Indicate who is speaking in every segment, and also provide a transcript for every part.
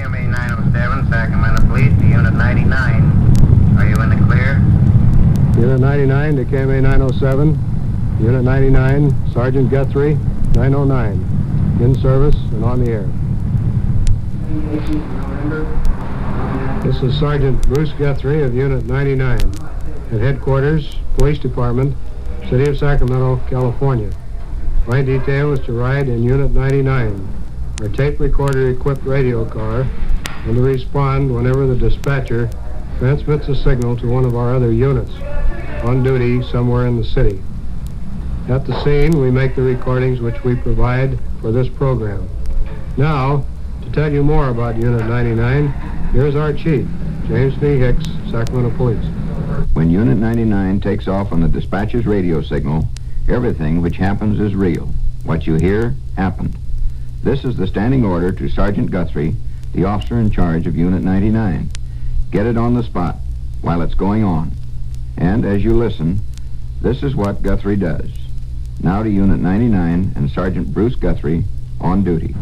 Speaker 1: KMA 907, Sacramento Police to Unit 99. Are you in the clear?
Speaker 2: Unit 99 to KMA 907. Unit 99, Sergeant Guthrie, 909. In service and on the air. This is Sergeant Bruce Guthrie of Unit 99 at Headquarters, Police Department, City of Sacramento, California. My detail is to ride in Unit 99, our tape recorder-equipped radio car, and to respond whenever the dispatcher transmits a signal to one of our other units on duty somewhere in the city. At the scene, we make the recordings which we provide for this program. Now, to tell you more about Unit 99, here's our chief, James B. Hicks, Sacramento Police.
Speaker 3: When Unit 99 takes off on the dispatcher's radio signal, everything which happens is real. What you hear, happened. This is the standing order to Sergeant Guthrie, the officer in charge of Unit 99. Get it on the spot while it's going on. And as you listen, this is what Guthrie does. Now to Unit 99 and Sergeant Bruce Guthrie on duty.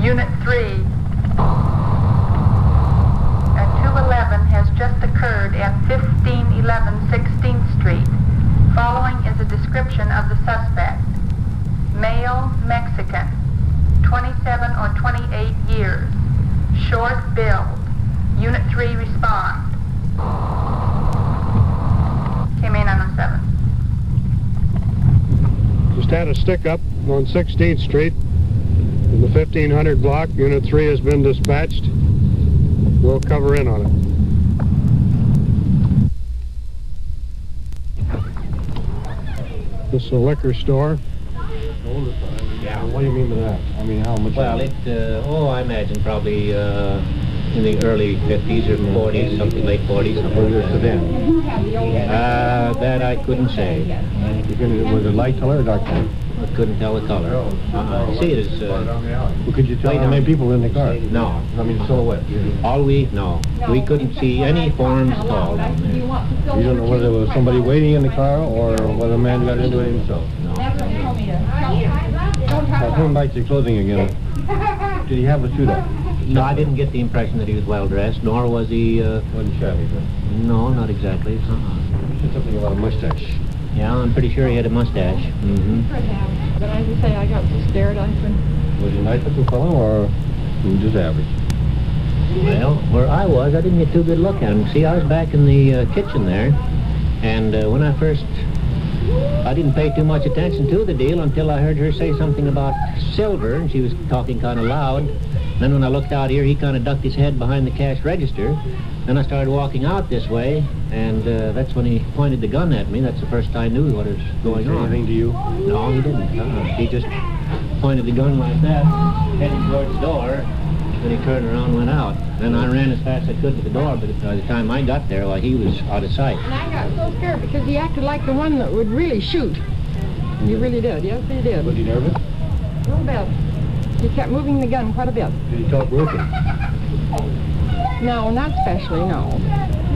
Speaker 4: Unit 3. A 211 has just occurred at 1511 16th Street. Following is a description of the suspect. Male, Mexican, 27 or 28 years, short build. Unit 3 respond. KMA 907.
Speaker 2: Just had a stick-up on 16th Street in the 1500 block. Unit 3 has been dispatched. We'll cover in on it. This is a liquor store.
Speaker 5: Yeah.
Speaker 2: What do you mean by that? I mean, how much?
Speaker 5: Well, I imagine probably in the early 50s or 40s, something late 40s, something like that.
Speaker 2: Then?
Speaker 5: That I couldn't say.
Speaker 2: Was it light color or dark color?
Speaker 5: I couldn't tell the color. See it as...
Speaker 2: Well, could you tell how many people were in the car?
Speaker 5: No.
Speaker 2: I mean, silhouette.
Speaker 5: No. We couldn't see any forms at all down there.
Speaker 2: You don't know whether there was somebody waiting in the car or whether a man got into it himself?
Speaker 5: No.
Speaker 2: Turn back to your clothing again. Did he have a suit up?
Speaker 5: No, I didn't get the impression that he was well-dressed, nor was he...
Speaker 2: Wasn't shabby, huh?
Speaker 5: No, not exactly.
Speaker 2: You said something about a mustache.
Speaker 5: Yeah, I'm pretty sure he had a mustache. Mm-hmm.
Speaker 6: But I just say I got so scared I couldn't.
Speaker 2: Was he a nice-looking fellow or just average?
Speaker 5: Well, where I was, I didn't get too good look at him. See, I was back in the kitchen there, and when I first... I didn't pay too much attention to the deal until I heard her say something about silver, and she was talking kind of loud. Then when I looked out here, he kind of ducked his head behind the cash register. Then I started walking out this way, and that's when he pointed the gun at me. That's the first I knew what was going on.
Speaker 2: Anything to you?
Speaker 5: No, he didn't. He just pointed the gun like that, heading towards the door. Then he turned around and went out. Then I ran as fast as I could to the door, but by the time I got there, well, he was out of sight.
Speaker 6: And I got so scared because he acted like the one that would really shoot. He really did. Yes, he did.
Speaker 2: Was he nervous?
Speaker 6: A little bit. He kept moving the gun quite a bit.
Speaker 2: Did he talk broken?
Speaker 6: No, not especially, no.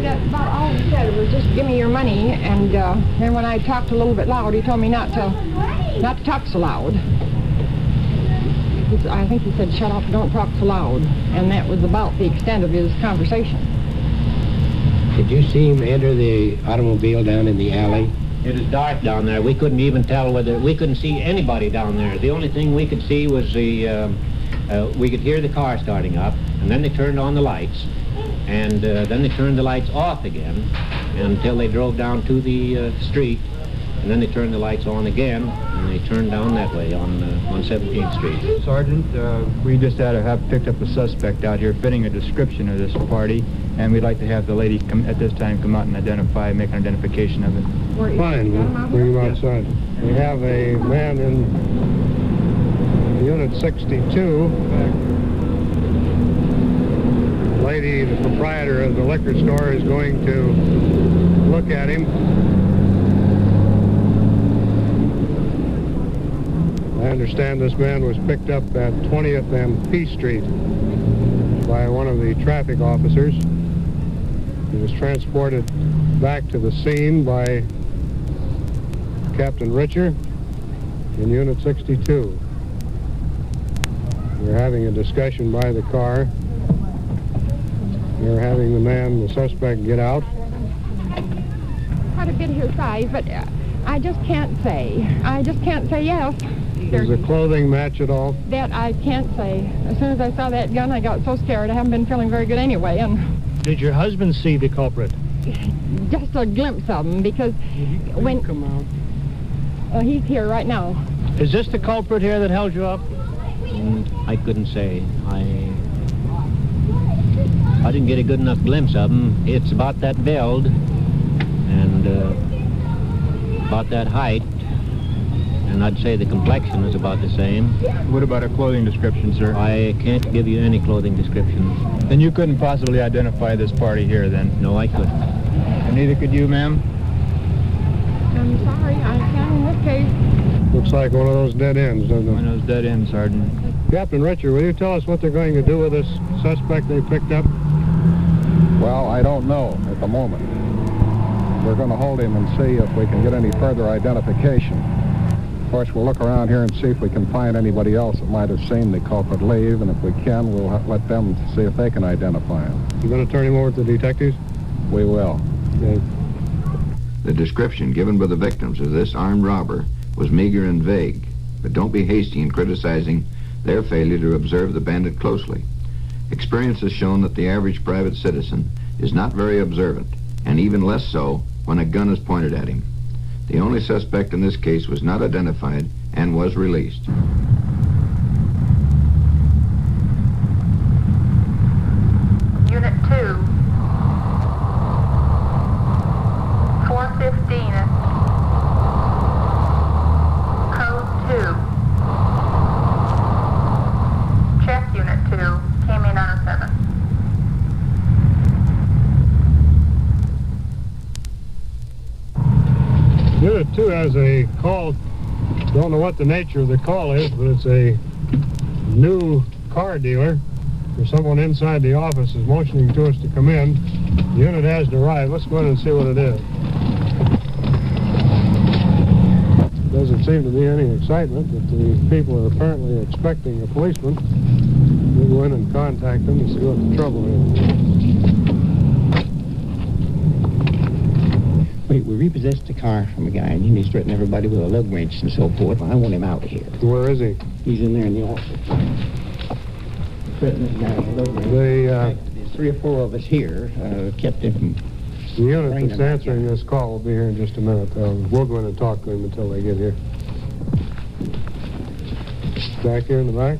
Speaker 6: That's about all he said was just give me your money, and then when I talked a little bit loud, he told me not to talk so loud. I think he said, shut up, don't talk so loud. And that was about the extent of his conversation.
Speaker 7: Did you see him enter the automobile down in the alley?
Speaker 5: It was dark down there. We couldn't even tell whether... We couldn't see anybody down there. The only thing we could see was the... we could hear the car starting up, and then they turned on the lights, and then they turned the lights off again until they drove down to the street, and then they turned the lights on again, and they turned down that way on 17th Street.
Speaker 8: Sergeant, we just have picked up a suspect out here fitting a description of this party, and we'd like to have the lady at this time come out and make an identification of it.
Speaker 2: Fine, we'll bring him outside. We have a man in Unit 62. The lady, the proprietor of the liquor store, is going to look at him. I understand this man was picked up at 20th and P Street by one of the traffic officers. He was transported back to the scene by Captain Richer in Unit 62. We're having a discussion by the car. They're having the suspect, get out.
Speaker 6: Quite a bit his size, but I just can't say. I just can't say yes.
Speaker 2: Does the clothing match at all?
Speaker 6: That I can't say. As soon as I saw that gun, I got so scared. I haven't been feeling very good anyway. And
Speaker 9: did your husband see the culprit?
Speaker 6: Just a glimpse of him, because when...
Speaker 2: Come out.
Speaker 6: He's here right now.
Speaker 9: Is this the culprit here that held you up?
Speaker 5: I couldn't say. I didn't get a good enough glimpse of him. It's about that build and about that height, and I'd say the complexion is about the same.
Speaker 8: What about a clothing description, sir?
Speaker 5: I can't give you any clothing description.
Speaker 8: Then you couldn't possibly identify this party here, then?
Speaker 5: No, I couldn't.
Speaker 8: And neither could you, ma'am?
Speaker 6: I'm sorry, I can't in this case.
Speaker 2: Looks like one of those dead ends, doesn't
Speaker 8: One
Speaker 2: it?
Speaker 8: of those dead ends, Sergeant.
Speaker 2: Captain Richard, will you tell us what they're going to do with this suspect they picked up?
Speaker 10: Well, I don't know at the moment. We're going to hold him and see if we can get any further identification. Of course, we'll look around here and see if we can find anybody else that might have seen the culprit leave, and if we can, we'll let them see if they can identify him.
Speaker 2: You going to turn him over to the detectives?
Speaker 10: We will.
Speaker 2: Okay.
Speaker 3: The description given by the victims of this armed robber was meager and vague, but don't be hasty in criticizing their failure to observe the bandit closely. Experience has shown that the average private citizen is not very observant, and even less so when a gun is pointed at him. The only suspect in this case was not identified and was released.
Speaker 4: Unit 2, 415, code 2. Check Unit 2, came in on a 7.
Speaker 2: Unit 2 has a call. Don't know what the nature of the call is, but it's a new car dealer. There's someone inside the office is motioning to us to come in. The unit has arrived. Let's go in and see what it is. Doesn't seem to be any excitement, but the people are apparently expecting a policeman. We'll go in and contact them and see what the trouble is.
Speaker 7: We repossessed the car from a guy, and he's threatening everybody with a lug wrench and so forth. I want him out of here.
Speaker 2: Where is he?
Speaker 7: He's in there in the office. Threatening the guy with a lug wrench. There's 3 or 4 of us here, kept him from...
Speaker 2: The unit that's answering this call will be here in just a minute. We'll go in and talk to him until they get here. Back here in the back?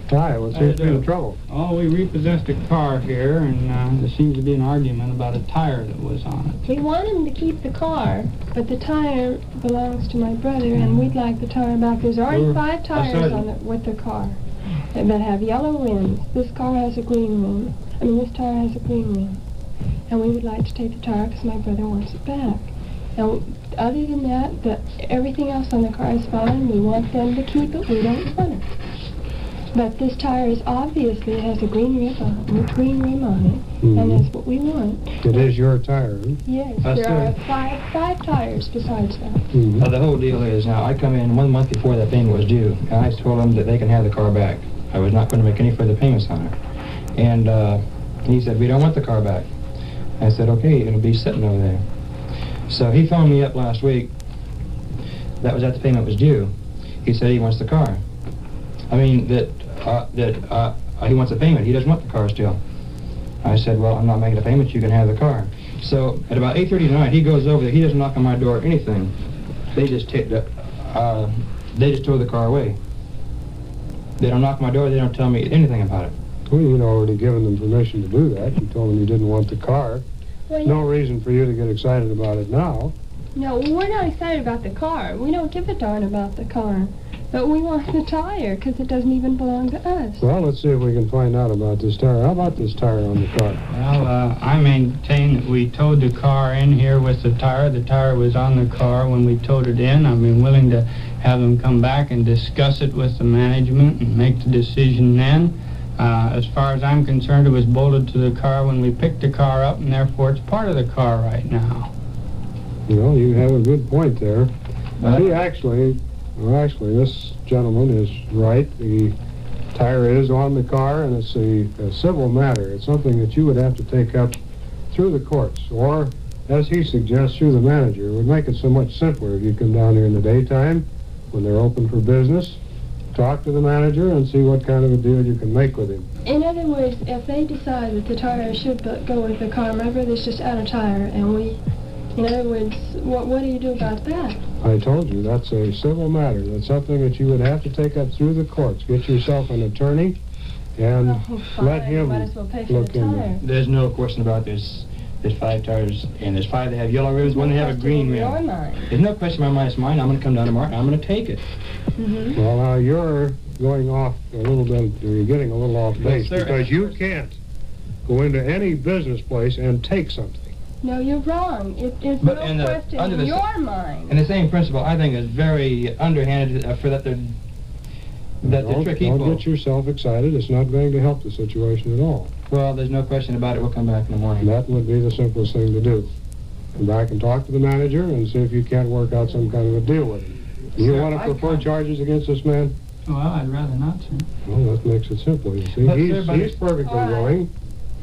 Speaker 2: Hi, what seems to be the trouble?
Speaker 11: Oh, we repossessed a car here, and there seems to be an argument about a tire that was on it.
Speaker 12: We want him to keep the car, but the tire belongs to my brother, and we'd like the tire back. There's already 5 tires on it with the car that have yellow rims. This car has a green rim. This tire has a green rim. And we would like to take the tire because my brother wants it back. Now, other than that, everything else on the car is fine. We want them to keep it. We don't want it. But this tire is obviously, it has a green rim on it, and that's what we want.
Speaker 2: It is your tire, huh?
Speaker 12: Yes, there are five tires besides that.
Speaker 11: The whole deal is, now, I come in 1 month before that payment was due, and I told them that they can have the car back. I was not going to make any further payments on it. And he said, we don't want the car back. I said, okay, it'll be sitting over there. So he phoned me up last week. That was after the payment was due. He said he wants the car. I mean, he wants a payment. He doesn't want the car still. I said, well, I'm not making a payment. You can have the car. So at about 8:30 tonight, he goes over there. He doesn't knock on my door or anything. They just throw the car away. They don't knock on my door. They don't tell me anything about it.
Speaker 2: Well, you'd already given them permission to do that. You told them you didn't want the car.
Speaker 12: Well, yeah.
Speaker 2: No reason for you to get excited about it now.
Speaker 12: No, we're not excited about the car. We don't give a darn about the car. But we want the tire, because it doesn't even belong to us.
Speaker 2: Well, let's see if we can find out about this tire. How about this tire on the car?
Speaker 11: Well, I maintain that we towed the car in here with the tire. The tire was on the car when we towed it in. I've been willing to have them come back and discuss it with the management and make the decision then. As far as I'm concerned, it was bolted to the car when we picked the car up, and therefore it's part of the car right now.
Speaker 2: Well, you have a good point there. He actually Well, actually, this gentleman is right. The tire is on the car, and it's a civil matter. It's something that you would have to take up through the courts, or, as he suggests, through the manager. It would make it so much simpler if you come down here in the daytime when they're open for business, talk to the manager, and see what kind of a deal you can make with him.
Speaker 12: In other words, if they decide that the tire should go with the car, my brother's just out of tire, and in other words, what do you do about that?
Speaker 2: I told you, that's a civil matter. That's something that you would have to take up through the courts. Get yourself an attorney and let him
Speaker 12: might as well pay for
Speaker 2: look
Speaker 12: the
Speaker 2: into
Speaker 12: tire.
Speaker 2: it.
Speaker 11: There's no question about this. There's 5 tires, and there's 5 that have yellow rims, 1 that have a green rim.
Speaker 12: Your mind.
Speaker 11: There's no question in my mind. It's mine. I'm going to come down tomorrow, and I'm going to take it.
Speaker 12: Mm-hmm.
Speaker 2: Well, now you're going off a little bit, you're getting a little off base,
Speaker 11: sir.
Speaker 2: because you can't go into any business place and take something.
Speaker 12: No, you're wrong. It's
Speaker 11: But
Speaker 12: no
Speaker 11: in the-
Speaker 12: question
Speaker 11: under
Speaker 12: in
Speaker 11: the-
Speaker 12: your mind.
Speaker 11: And the same principle, I think, is very underhanded for that they're trick
Speaker 2: Don't
Speaker 11: people.
Speaker 2: get yourself excited. It's not going to help the situation at all.
Speaker 11: Well, there's no question about it. We'll come back in the morning.
Speaker 2: That would be the simplest thing to do. Come back and talk to the manager and see if you can't work out some kind of a deal with him. Do you
Speaker 13: Sir,
Speaker 2: want to
Speaker 13: I
Speaker 2: prefer
Speaker 13: can't.
Speaker 2: charges against this man?
Speaker 13: Well, I'd rather not, sir.
Speaker 2: Well, that makes it simple, you see.
Speaker 11: But, sir, but-
Speaker 2: He's perfectly
Speaker 12: All right.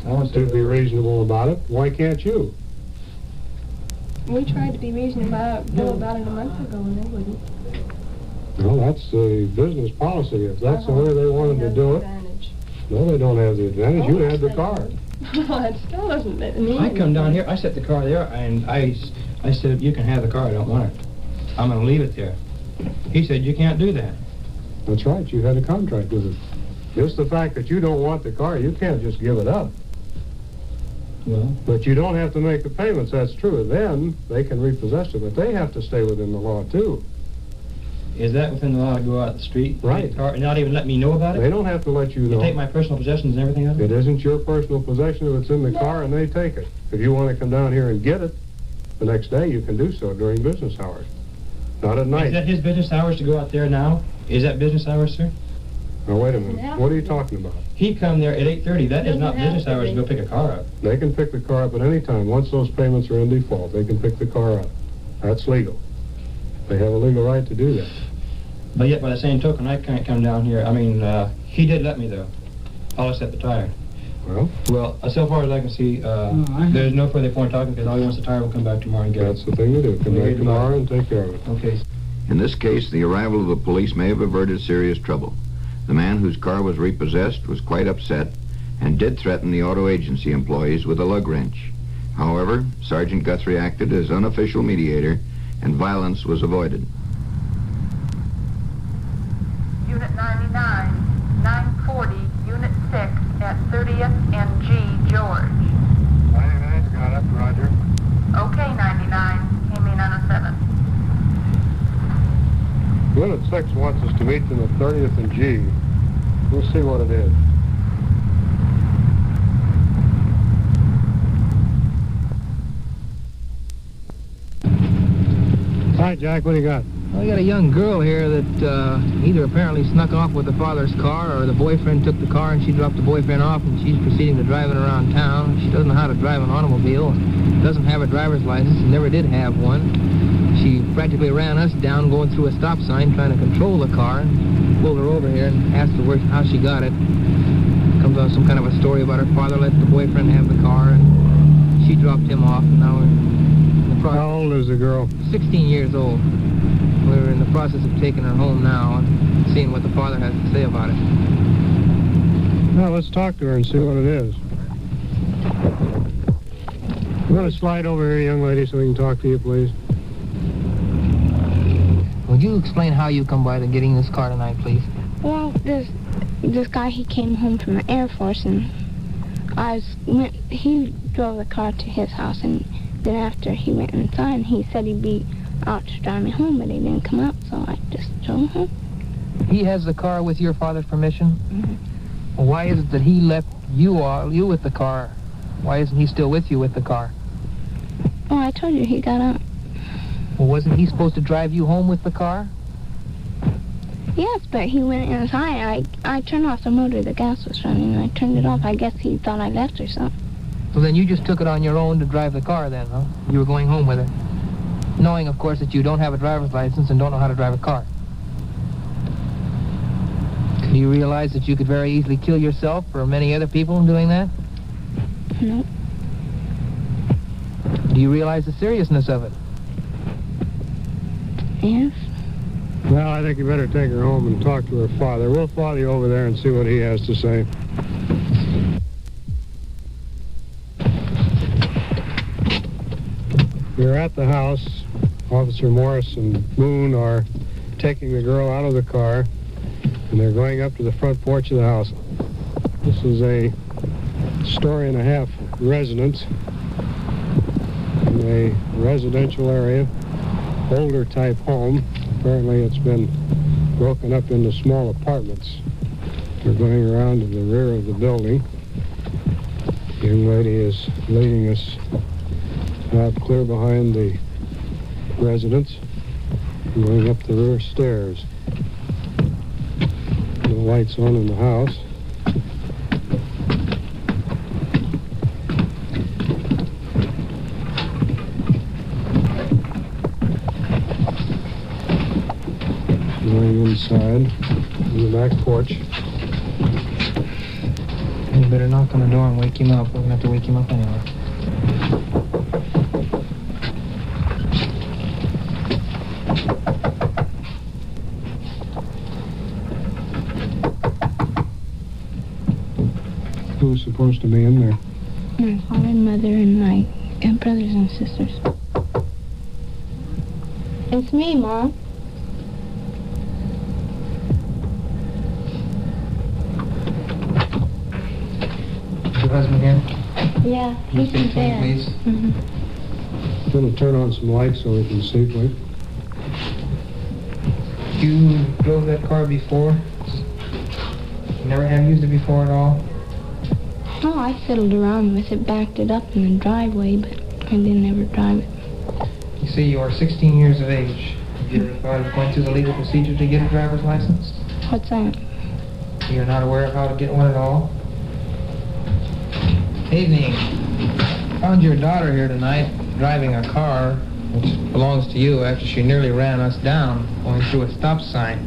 Speaker 2: willing to be reasonable about it. Why can't you?
Speaker 12: We tried to be reasonable about it a month ago, and they wouldn't.
Speaker 2: Well, that's the business policy. If that's the way they wanted to do it, no, they don't have the advantage. You had the car.
Speaker 12: Well, it still doesn't mean
Speaker 11: I come down here, I set the car there, and I said, you can have the car, I don't want it. I'm going to leave it there. He said, you can't do that.
Speaker 2: That's right. You had a contract with him. Just the fact that you don't want the car, you can't just give it up.
Speaker 11: Well,
Speaker 2: But you don't have to make the payments, that's true. Then they can repossess it, but they have to stay within the law, too.
Speaker 11: is that within the law to go out the street,
Speaker 2: Right.
Speaker 11: take the car, and not even let me know about it?
Speaker 2: They don't have to let you
Speaker 11: You
Speaker 2: know.
Speaker 11: take my personal possessions and everything out of it?
Speaker 2: It isn't your personal possession if it's in the car, and they take it. If you want to come down here and get it, the next day you can do so during business hours. Not at
Speaker 11: Is
Speaker 2: night.
Speaker 11: that his business hours to go out there now? Is that business hours, sir?
Speaker 2: Now, wait a minute. What are you talking about?
Speaker 11: He come there at 8:30. That is not business hours to go pick a car up.
Speaker 2: They can pick the car up at any time. Once those payments are in default, they can pick the car up. That's legal. They have a legal right to do that.
Speaker 11: But yet, by the same token, I can't come down here. I mean, he did let me, though. All except the tire. Well, so far as I can see, there's no further point talking, because all he wants the tire will come back tomorrow and get it.
Speaker 2: That's the thing to do. Come back tomorrow and take care of it.
Speaker 11: Okay.
Speaker 3: In this case, the arrival of the police may have averted serious trouble. The man whose car was repossessed was quite upset and did threaten the auto agency employees with a lug wrench. However, Sergeant Guthrie acted as unofficial mediator, and violence was avoided.
Speaker 4: Unit 99, 940, Unit 6 at 30th and G, George.
Speaker 2: 99's got up, Roger.
Speaker 4: Okay, 99, came in on a 7.
Speaker 2: Unit 6 wants us to meet them at 30th and G. We'll see what it is. Hi, Jack. What do you got?
Speaker 14: Well, we got a young girl here that either apparently snuck off with the father's car, or the boyfriend took the car and she dropped the boyfriend off, and she's proceeding to drive it around town. She doesn't know how to drive an automobile, doesn't have a driver's license, and never did have one. She practically ran us down going through a stop sign trying to control the car, and pulled her over here and asked her how she got it. Comes on some kind of a story about her father let the boyfriend have the car, and she dropped him off, and now we're in the process.
Speaker 2: How old is the girl?
Speaker 14: 16 years old. We're in the process of taking her home now and seeing what the father has to say about it.
Speaker 2: Well, let's talk to her and see what it is. You want to slide over here, young lady, so we can talk to you, please?
Speaker 14: Would you explain how you come by to getting this car tonight, please?
Speaker 15: Well, this guy, he came home from the Air Force, and he drove the car to his house, and then after he went inside, he said he'd be out to drive me home, but he didn't come out, so I just drove home.
Speaker 14: He has the car with your father's permission?
Speaker 15: Mm-hmm.
Speaker 14: Well, why is it that he left you with the car? Why isn't he still with you with the car?
Speaker 15: Oh, I told you he got out.
Speaker 14: Well, wasn't he supposed to drive you home with the car?
Speaker 15: Yes, but he went inside. I turned off the motor. The gas was running, and I turned it off. I guess he thought I left or something.
Speaker 14: So then you just took it on your own to drive the car then, huh? You were going home with it. Knowing, of course, that you don't have a driver's license and don't know how to drive a car. Do you realize that you could very easily kill yourself or many other people in doing that?
Speaker 15: No.
Speaker 14: Do you realize the seriousness of it?
Speaker 15: Yes.
Speaker 2: Well, I think you better take her home and talk to her father. We'll follow you over there and see what he has to say. You're at the house. Officer Morris and Moon are taking the girl out of the car, and they're going up to the front porch of the house. This is a story-and-a-half residence in a residential area, older type home. Apparently it's been broken up into small apartments. We're going around to the rear of the building. The young lady is leading us out clear behind the residence, going up the rear stairs. The lights on in the house. Going inside in the back porch.
Speaker 14: You better knock on the door and wake him up. We're going to have to wake him up anyway.
Speaker 2: Who's supposed to be in there?
Speaker 15: My father and mother and my brothers and sisters. It's me, Mom.
Speaker 14: Is your husband here?
Speaker 15: Yeah, he's in bed.
Speaker 14: Please.
Speaker 15: Mm-hmm.
Speaker 2: I'm going to turn on some lights so we can see, please.
Speaker 14: You drove that car before? You never have used it before at all?
Speaker 15: Oh, I fiddled around with it, backed it up in the driveway, but I didn't ever drive it.
Speaker 14: You see, you are 16 years of age. Have you ever thought of going through the legal procedure to get a driver's license?
Speaker 15: What's that?
Speaker 14: You're not aware of how to get one at all? Evening. Found your daughter here tonight driving a car which belongs to you after she nearly ran us down going through a stop sign.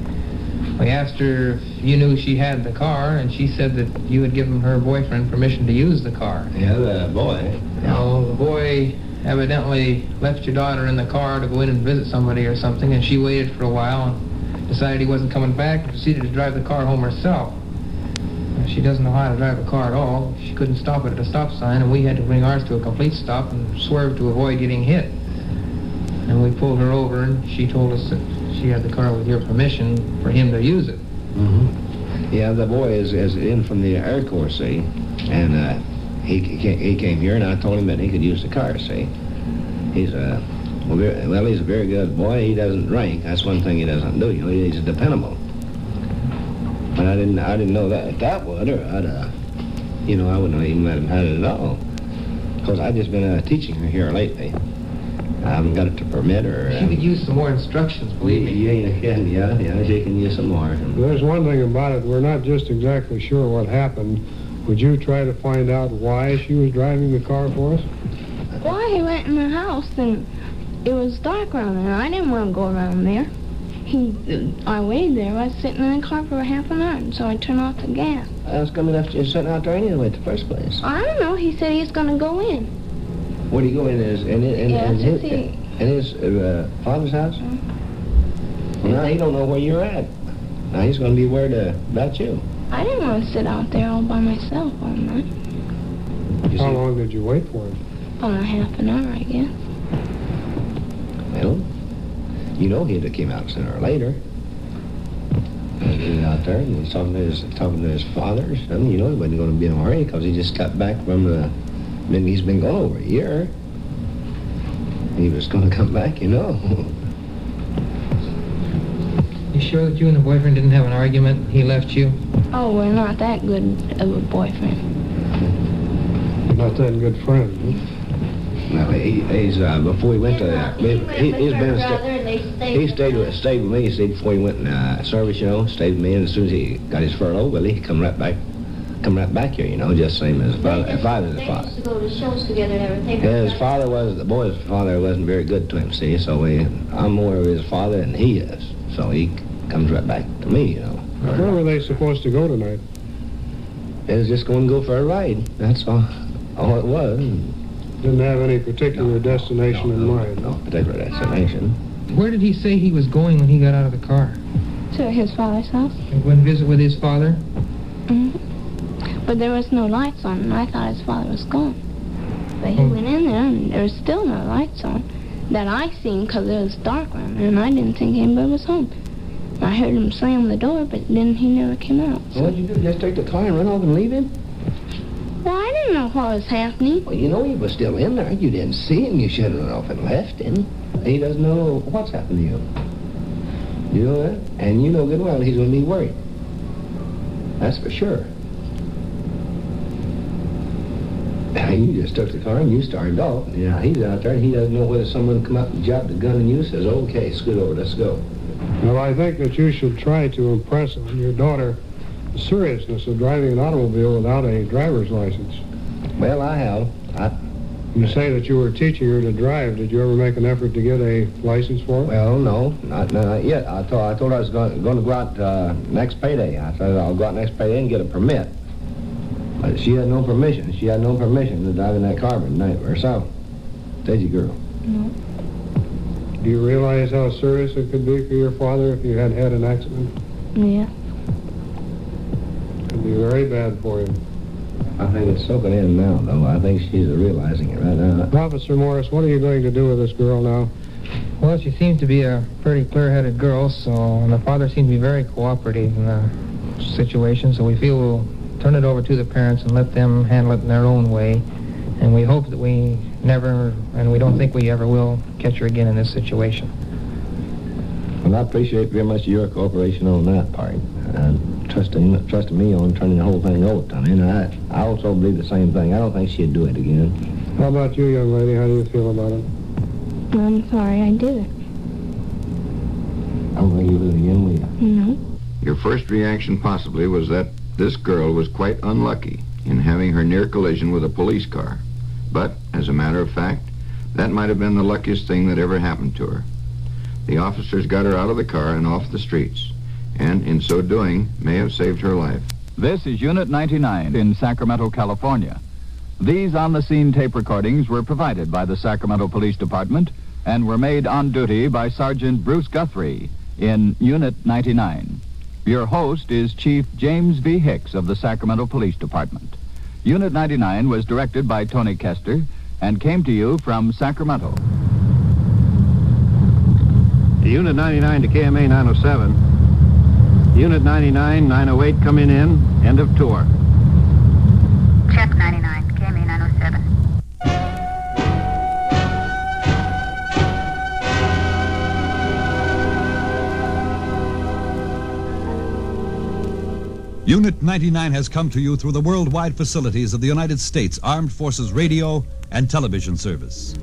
Speaker 14: We asked her if you knew she had the car, and she said that you had given her boyfriend permission to use the car.
Speaker 7: Yeah, the boy.
Speaker 14: Well, the boy evidently left your daughter in the car to go in and visit somebody or something, and she waited for a while and decided he wasn't coming back and proceeded to drive the car home herself. She doesn't know how to drive a car at all. She couldn't stop it at a stop sign, and we had to bring ours to a complete stop and swerve to avoid getting hit. And we pulled her over, and she told us that she had the car with your permission for him to use it.
Speaker 7: Mm-hmm. Yeah, the boy is in from the Air Corps, see, and he came here, and I told him that he could use the car, see. He's a he's a very good boy. He doesn't drink. That's one thing he doesn't do. You know, he's dependable. But I didn't know that would, or I wouldn't even let him have it at all. Because I've just been teaching her here lately. I haven't got it to permit her.
Speaker 14: She could use some more instructions, believe me.
Speaker 7: Yeah, she can use some more.
Speaker 2: There's one thing about it. We're not just exactly sure what happened. Would you try to find out why she was driving the car for us?
Speaker 15: Well, he went in the house, and it was dark around there. I didn't want to go around there. I waited there. I was sitting in the car for half an hour, and so I turned off the gas.
Speaker 7: I was coming after you sitting out there anyway in the first place.
Speaker 15: I don't know. He said he was going to go in.
Speaker 7: Where do you go in? In his father's house?
Speaker 15: Mm-hmm.
Speaker 7: Well, now he don't know where you're at. Now he's going to be worried about you.
Speaker 15: I didn't want to sit out there all by myself all night.
Speaker 2: How long did you wait for him?
Speaker 15: About a half an hour, I guess.
Speaker 7: Well, you know he'd have came out sooner or later. And he was out there and he was talking to his father or something. You know, he wasn't going to be in a hurry because he just got back from he's been gone over a year. He was going to come back, you know.
Speaker 14: You sure that you and the boyfriend didn't have an argument? He left you?
Speaker 15: Oh, we're not that good of a boyfriend.
Speaker 2: Not that good friend, huh?
Speaker 7: Well, he's before he went to he stayed with me. He stayed before he went in service, you know. Stayed with me, and as soon as he got his furlough, well, he come right back here, you know, just same as father. His father.
Speaker 15: They used to go to shows together and everything.
Speaker 7: Yeah, the boy's father wasn't very good to him, see. So I'm more of his father than he is. So he comes right back to me, you know.
Speaker 2: Where were they supposed to go tonight?
Speaker 7: They was just going to go for a ride. That's all it was.
Speaker 2: Didn't have any particular destination in mind.
Speaker 7: No particular destination.
Speaker 14: Where did he say he was going when he got out of the car?
Speaker 15: To his father's house.
Speaker 14: He went to visit with his father?
Speaker 15: Mm-hmm. But there was no lights on, and I thought his father was gone. But he went in there, and there was still no lights on that I seen, because it was dark around there, and I didn't think anybody was home. I heard him slam the door, but then he never came out.
Speaker 7: So. What'd you do? Just take the car and run off and leave him?
Speaker 15: Well, I didn't know what was happening.
Speaker 7: Well, you know he was still in there. You didn't see him. You should have run off and left him. He doesn't know what's happened to you. You know that? And you know good well he's going to be worried. That's for sure. You just took the car and you started off. Yeah, he's out there and he doesn't know whether someone come up and dropped the gun on you and says, okay, scoot over, let's go.
Speaker 2: Well, I think that you should try to impress on your daughter the seriousness of driving an automobile without a driver's license.
Speaker 7: Well, I have.
Speaker 2: You say that you were teaching her to drive. Did you ever make an effort to get a license for her?
Speaker 7: Well, no, not yet. I told her I was going to go out next payday. I said I'll go out next payday and get a permit. But she had no permission. She had no permission to drive in that car at night herself. Steady girl.
Speaker 15: No.
Speaker 2: Do you realize how serious it could be for your father if you had had an accident?
Speaker 15: Yeah.
Speaker 2: It could be very bad for you.
Speaker 7: I think it's soaking in now, though. I think she's realizing it right now.
Speaker 2: Officer Morris, what are you going to do with this girl now?
Speaker 14: Well, she seems to be a pretty clear-headed girl, and the father seems to be very cooperative in the situation, so we feel we'll turn it over to the parents and let them handle it in their own way. And we hope that we never, and we don't think we ever will, catch her again in this situation.
Speaker 7: Well, I appreciate very much your cooperation on that part. Trusting me on turning the whole thing over to me. And I also believe the same thing. I don't think she'd do it again.
Speaker 2: How about you, young lady? How do you feel about it?
Speaker 15: I'm sorry I did it.
Speaker 7: I don't think you'll do it again, will you?
Speaker 15: No.
Speaker 3: Your first reaction possibly was that this girl was quite unlucky in having her near collision with a police car. But, as a matter of fact, that might have been the luckiest thing that ever happened to her. The officers got her out of the car and off the streets, and in so doing may have saved her life.
Speaker 13: This is Unit 99 in Sacramento, California. These on-the-scene tape recordings were provided by the Sacramento Police Department and were made on duty by Sergeant Bruce Guthrie in Unit 99. Your host is Chief James V. Hicks of the Sacramento Police Department. Unit 99 was directed by Tony Kester and came to you from Sacramento.
Speaker 2: Unit 99 to KMA 907. Unit 99, 908 coming in. End of tour.
Speaker 4: Check 99, KMA 907.
Speaker 16: Unit 99 has come to you through the worldwide facilities of the United States Armed Forces Radio and Television Service.